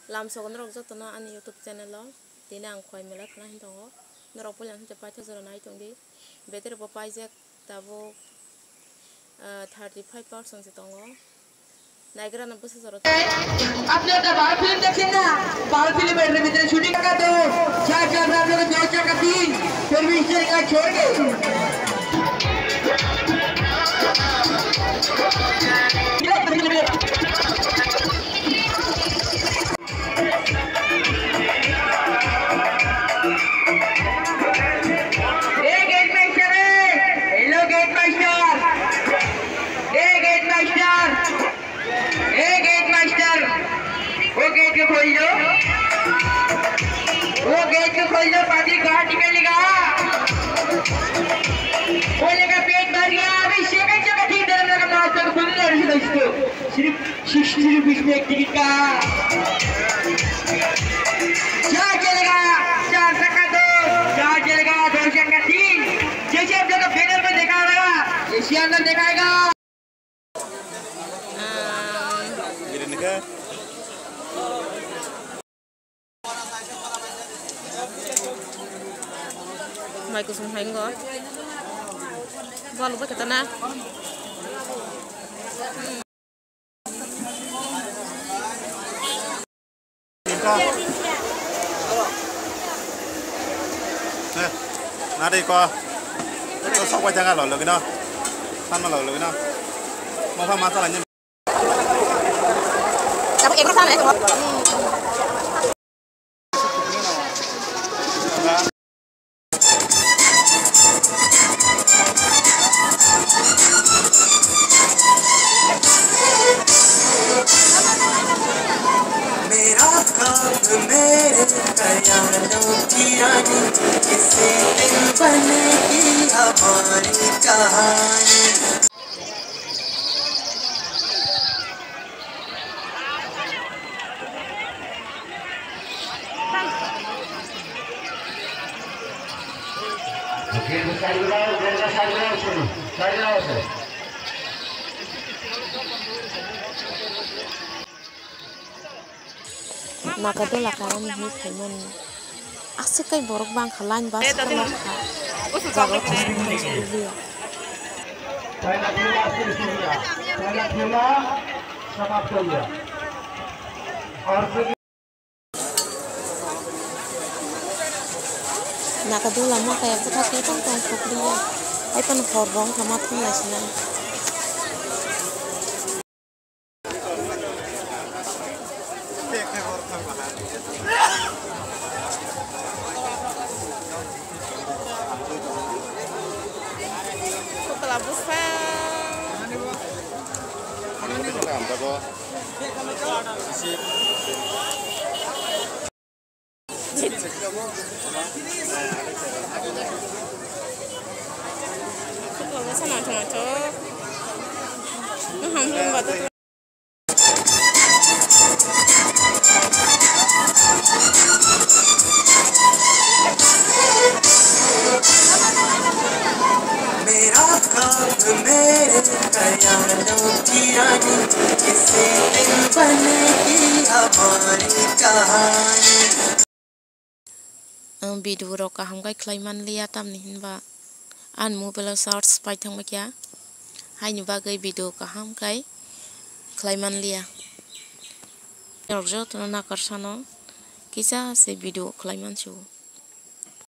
Lam sogon rok joto na ani YouTube channel lo dina ang khoi mela khna hin tongo norok pol yang pai tho jora nai tongdi beter bo pai jak tabo 35% se tongo Niagara नब्बे से जरूरत आपने तो बाल film देखे ना बाल film में मित्र शूटिंग का तो चार चार आप लोग दो चार का तीन फिर भी इसे का छोड़ गए वो गेट को खोल दो पानी कहाँ निकलेगा बोलेगा पेट भर गया अभी सेकंड जगह ठीक धर्म लगा मार तक बंद कर इसको सिर्फ 60 रुपीस में एक टिकट का क्या चलेगा 4 टका दो क्या चलेगा 2 टका 3 जैसे आप लोग बैनर में देखा होगा एशिया अंदर दिखाएगा Mai kusung haing go. Gua lupa kata na. Nadi ko. Ito sok wa jangan lo gino. San ma lo gino. Mau pa masalahnya. Dapat yang sana ya. मेरे ख्यालों की रानी किसी दिन बनेगी हमारी कहानी Nakado lakaran ni kaiman asik kai borok bang khalan bas kana jago dia nakado lama kayak kita kita tong dia ai pan horbong sama thum lasna मेरे ख्यालों की रानी किसी दिन बनेगी हमारी कहानी video ro ka hamgai klaiman lia tam ni hinba an mobile search pai thang ma kya hai ni ba gai video ka hamgai klaiman lia rok jo to na karsano kisa se video klaiman chu